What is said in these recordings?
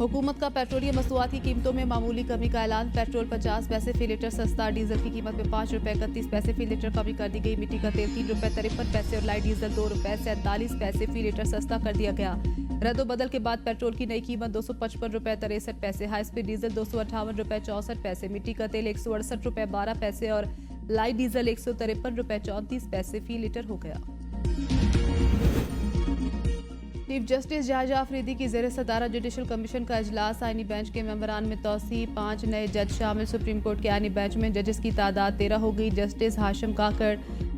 हुकूमत का पेट्रोलियम मसनूआत की कीमतों में मामूली कमी का ऐलान। पेट्रोल 50 पैसे फी लीटर सस्ता, डीजल की कीमत में 5 रुपए 31 पैसे फी लीटर कमी कर दी गई। मिट्टी का तेल 3 रुपए 53 पैसे और लाइट डीजल 2 रुपए 47 पैसे फी लीटर सस्ता कर दिया गया। रद्दोबदल के बाद पेट्रोल की नई कीमत 255 रुपए 63 पैसे, हाई स्पीड डीजल 258 रुपए 64 पैसे, मिट्टी का तेल 168 रुपए 12 पैसे और लाइट डीजल 153 रुपए 34 पैसे फी लीटर हो गया। चीफ जस्टिस जायजा अफरीदी की ज़ेर सदारत जुडिशल कमीशन का इजलास। आईनी बेंच के मेंबरान में तौसी, 5 नए जज शामिल। सुप्रीम कोर्ट के आईनी बेंच में जजेस की तादाद 13 हो गई। जस्टिस हाशिम काकड़,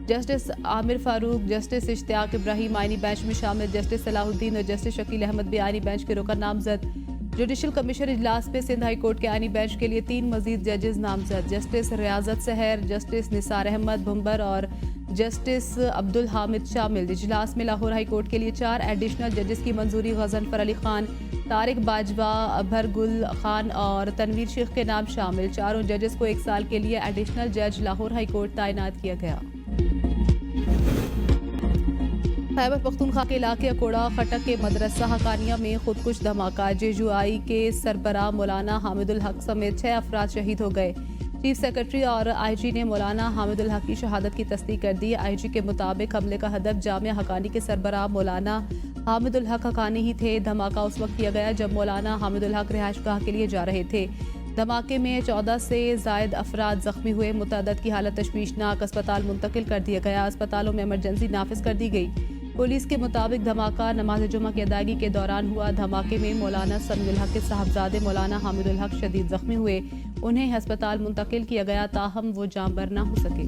जस्टिस आमिर फारूक, जस्टिस इश्तियाक इब्राहिम आईनी बेंच में शामिल। जस्टिस सलाहुद्दीन और जस्टिस शकील अहमद भी आईनी बेंच के रुकन नामजद। जुडिशल कमीशन इजलास में सिंध हाई कोर्ट के आईनी बेंच के लिए 3 मजीद जजेस नामजद। जस्टिस रियाजत सहर, जस्टिस निसार अहमद भुम्बर और जस्टिस अब्दुल हामिद शामिल। इजलास में लाहौर हाई कोर्ट के लिए 4 एडिशनल जजेस की मंजूरी। गजनफर अली खान, तारिक बाजवा, अभर गुल खान और तनवीर शेख के नाम शामिल। चारों जजेस को 1 साल के लिए एडिशनल जज लाहौर हाई कोर्ट तैनात किया गया। खैबर पख्तूनख्वा के इलाके अकोड़ा खटक के मदरसा हकानिया में खुदकुश धमाका। जेजुआई के सरबराह मौलाना हामिदुल हक समेत 6 अफराद शहीद हो गए। चीफ सेक्रेटरी और आईजी ने मौलाना हामिदुल हक की शहादत की तस्दीक कर दी। आईजी के मुताबिक हमले का हदफ जामिया हकानी के सरबराह मौलाना हामिदुल हक हकानी ही थे। धमाका उस वक्त किया गया जब मौलाना हामिदुल हक रिहाइशगाह के लिए जा रहे थे। धमाके में 14 से जायद अफराद जख्मी हुए। मुतअद्दिद की हालत तशवीशनाक, अस्पताल मुंतकिल कर दिया गया। अस्पतालों में इमरजेंसी नाफिज कर दी गई। पुलिस के मुताबिक धमाका नमाज जुमा की अदायगी के दौरान हुआ। धमाके में मौलाना समीउल हक के साहबजादे मौलाना हामिदुल हक शदीद जख्मी हुए। उन्हें अस्पताल मुंतकिल किया गया, ताहम वो जांबर न हो सके।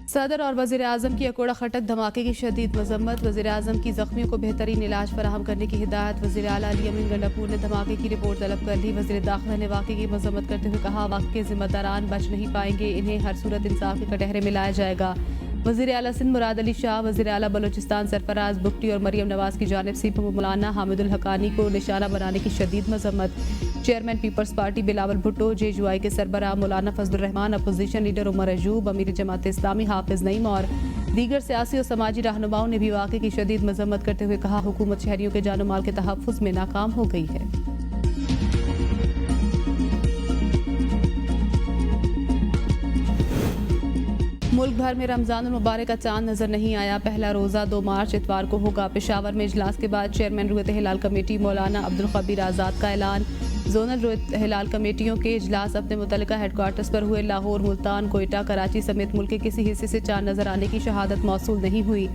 सदर और वज़ीर आज़म की अकोड़ा खटक धमाके की शदीद मजम्मत। वज़ीर आज़म की जख्मियों को बेहतरीन इलाज फराहम करने की हिदायत। वज़ीर आला अली अमीन गंडापुर ने धमाके की रिपोर्ट तलब कर ली। वज़ीर दाखिला ने वाक़े की मजम्मत करते हुए कहा, वाक़े के जिम्मेदारान बच नहीं पाएंगे, इन्हें हर सूरत इंसाफ के कटहरे में लाया जाएगा। वज़ीर आला सिंध मुराद अली शाह, वज़ीर आला बलोचिस्तान सरफराज बुगटी और मरियम नवाज की जानिब से मौलाना हामिदुल हकानी को निशाना बनाने की शदीद मजम्मत। चेयरमैन पीपल्स पार्टी बिलावल भुट्टो, जेजुआई के सरबराह मौलाना फजलुर रहमान, अपोजिशन लीडर उमर अजूब, अमीर जमात इस्लामी हाफिज नईम और दीगर सियासी और समाजी रहनुमाओं ने भी वाक़े की शदीद मजम्मत करते हुए कहा, हुकूमत शहरियों के जानो माल के तहफ़्फ़ुज़ में नाकाम हो गई है। मुल्क भर में रमज़ान मुबारक का चांद नजर नहीं आया। पहला रोज़ा 2 मार्च इतवार को होगा। पेशावर में इजलास के बाद चेयरमैन रुयत हिलाल कमेटी मौलाना अब्दुल खबीर आज़ाद का ऐलान। जोनल रुयत हिलाल कमेटियों के इजलास अपने मुतल्लिका हेडक्वार्टर्स पर हुए। लाहौर, मुल्तान, कोयटा, कराची समेत मुल्क के किसी हिस्से से चांद नजर आने की शहादत मौसूल नहीं हुई।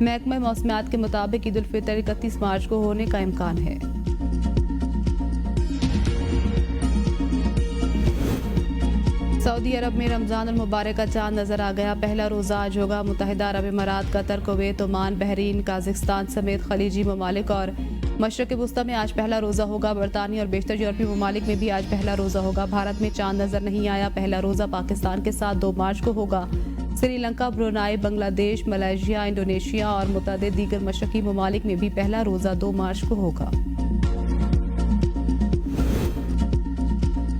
महकमा मौसमियात के मुताबिक ईद उल फितर 31 मार्च को होने का इम्कान है। सऊदी अरब में रमज़ान मुबारक का चांद नजर आ गया। पहला रोज़ा आज होगा। मुत्तहिदा अरब इमारात, कतर, कुवैत, ओमान, बहरीन, काज़ाख्स्तान समेत खलीजी ममालिक और मशरक़ वुस्ता में आज पहला रोज़ा होगा। बरतानिया और बेशतर यूरोपीय ममालिक में भी आज पहला रोज़ा होगा। भारत में चांद नजर नहीं आया। पहला रोज़ा पाकिस्तान के साथ 2 मार्च को होगा। Sri Lanka, Brunei, Bangladesh, Malaysia, Indonesia और मुतअद्दिद दीगर मशरक़ी ममालिक में भी पहला रोज़ा 2 मार्च को होगा।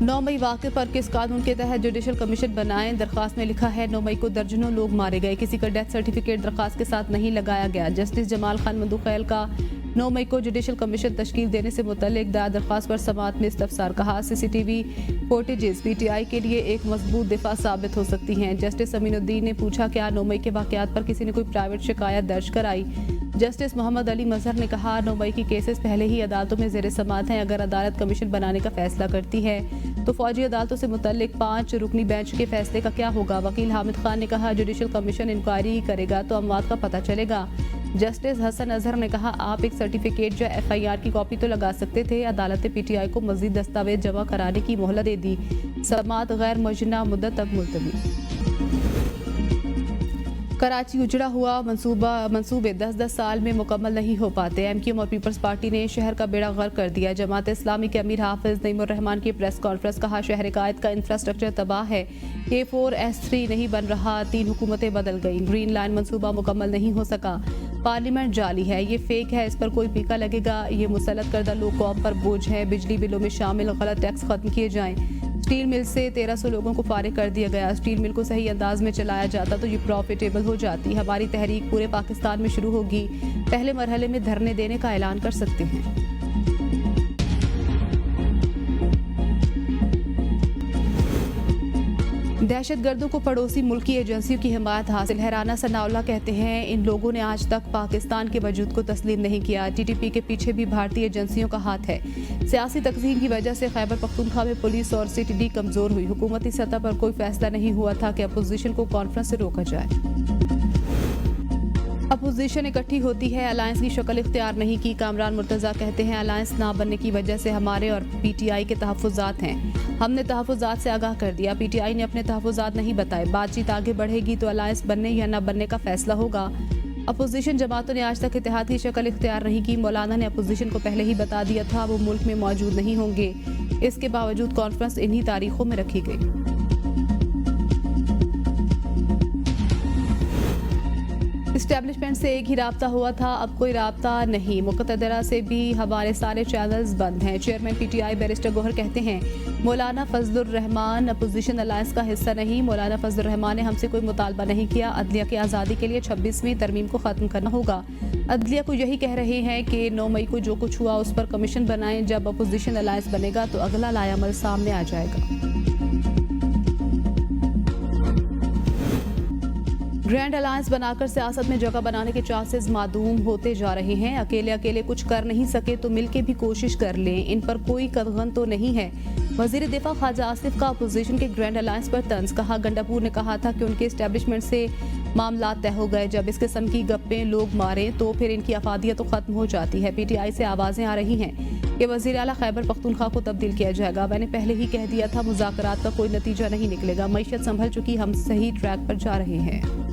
9 मई वाक़े पर किस कानून के तहत जुडिशल कमीशन बनाएं? दरख्वास्त में लिखा है 9 मई को दर्जनों लोग मारे गए, किसी का डेथ सर्टिफिकेट दरख्वास्त के साथ नहीं लगाया गया। जस्टिस जमाल खान मंदूखैल का 9 मई को जुडिशल कमीशन तश्कील देने से मुतल्लिक दायर दरख्वास्त पर समाअत में इस्तफसार। कहा, CCTV फुटेजेस PTI के लिए एक मजबूत दिफा साबित हो सकती हैं। जस्टिस अमीनुद्दीन ने पूछा, क्या 9 मई के वाक़यात पर किसी ने कोई प्राइवेट शिकायत दर्ज कराई? जस्टिस मोहम्मद अली मजहर ने कहा, 9 मई की केसेस पहले ही अदालतों में ज़ेर समाअत हैं। अगर अदालत कमीशन बनाने का फैसला करती है तो फौजी अदालतों से मुतल्लिक 5 रुकनी बेंच के फैसले का क्या होगा? वकील हामिद खान ने कहा, जुडिशल कमीशन इंक्वायरी करेगा तो अमवात का पता चलेगा। जस्टिस हसन अजहर ने कहा, आप एक सर्टिफिकेट या FIR की कॉपी तो लगा सकते थे। अदालत ने PTI को मजीद दस्तावेज जमा कराने की मोहलत दे दी। समाअत गैर मुअज्जना मुद्दत तक मुलतवी। कराची उजड़ा हुआ मंसूबे 10-10 साल में मुकम्मल नहीं हो पाते। MQM और पीपल्स पार्टी ने शहर का बेड़ा गर्क कर दिया। जमात इस्लामी के अमीर हाफिज नईमुर रहमान की प्रेस कॉन्फ्रेंस। कहा, शहर कायद का इंफ्रास्ट्रक्चर तबाह है। K4S3 नहीं बन रहा। 3 हुकूमतें बदल गई। ग्रीन लाइन मंसूबा मुकम्मल नहीं हो सका। पार्लियामेंट जाली है, ये फेक है, इस पर कोई पीका लगेगा। ये मुसल्लत करदा लोग कौम पर बोझ है। बिजली बिलों में शामिल गलत टैक्स खत्म किए जाएं। स्टील मिल से 1300 लोगों को फारिग कर दिया गया। स्टील मिल को सही अंदाज में चलाया जाता तो ये प्रॉफिटेबल हो जाती। हमारी तहरीक पूरे पाकिस्तान में शुरू होगी। पहले मरहले में धरने देने का ऐलान कर सकते हैं। दहशतगर्दों को पड़ोसी मुल्क की एजेंसियों की हिमायत हासिल है। राना सनाउल्लाह कहते हैं इन लोगों ने आज तक पाकिस्तान के वजूद को तस्लीम नहीं किया। टीटीपी के पीछे भी भारतीय एजेंसियों का हाथ है। सियासी तकसीम की वजह से खैबर पख्तूनख्वा में पुलिस और सीटीडी कमजोर हुई। हुकूमती सतह पर कोई फैसला नहीं हुआ था कि अपोजिशन को कॉन्फ्रेंस से रोका जाए। अपोजिशन इकट्ठी होती है, अलायंस की शक्ल इख्तियार नहीं की। कामरान मुर्तज़ा कहते हैं अलायंस ना बनने की वजह से हमारे और पीटीआई के तहफ़्फ़ुज़ात हैं। हमने तहफ़्फ़ुज़ात से आगाह कर दिया। पीटीआई ने अपने तहफ़्फ़ुज़ात नहीं बताए। बातचीत आगे बढ़ेगी तो अलायंस बनने या न बनने का फैसला होगा। अपोजिशन जमातों ने आज तक इत्तेहाद की शक्ल इख्तियार नहीं की। मौलाना ने अपोजिशन को पहले ही बता दिया था वो मुल्क में मौजूद नहीं होंगे। इसके बावजूद कॉन्फ्रेंस इन्हीं तारीखों में रखी गई। इस्टेब्लिशमेंट से एक ही राब्ता हुआ था, अब कोई राब्ता नहीं। मुक़तदरा से भी हमारे सारे चैनल्स बंद हैं। चेयरमैन पीटीआई बैरिस्टर गौहर कहते हैं मौलाना फजलुर रहमान अपोजिशन अलायंस का हिस्सा नहीं। मौलाना फजलुर रहमान ने हमसे कोई मुतालबा नहीं किया। अदलिया की आज़ादी के लिए 26वीं तरमीम को ख़त्म करना होगा। अदलिया को यही कह रहे हैं कि 9 मई को जो कुछ हुआ उस पर कमीशन बनाएं। जब अपोजिशन अलायंस बनेगा तो अगला लायामल सामने आ जाएगा। ग्रैंड अलायंस बनाकर सियासत में जगह बनाने के चांसेस मादूम होते जा रहे हैं। अकेले अकेले कुछ कर नहीं सके तो मिलके भी कोशिश कर लें। इन पर कोई कदगन तो नहीं है। वजीर दिफा ख्वाजा आसिफ का अपोजिशन के ग्रैंड अलायंस पर तंज। कहा गंडापुर ने कहा था कि उनके एस्टेब्लिशमेंट से मामला तय हो गए। जब इस किस्म की गप्पें लोग मारें तो फिर इनकी अफादियत तो खत्म हो जाती है। पीटीआई से आवाज़ें आ रही हैं कि वज़ीर आला खैबर पख्तूनख्वा को तब्दील किया जाएगा। मैंने पहले ही कह दिया था मुज़ाकरात का कोई नतीजा नहीं निकलेगा। मईशत संभल चुकी, हम सही ट्रैक पर जा रहे हैं।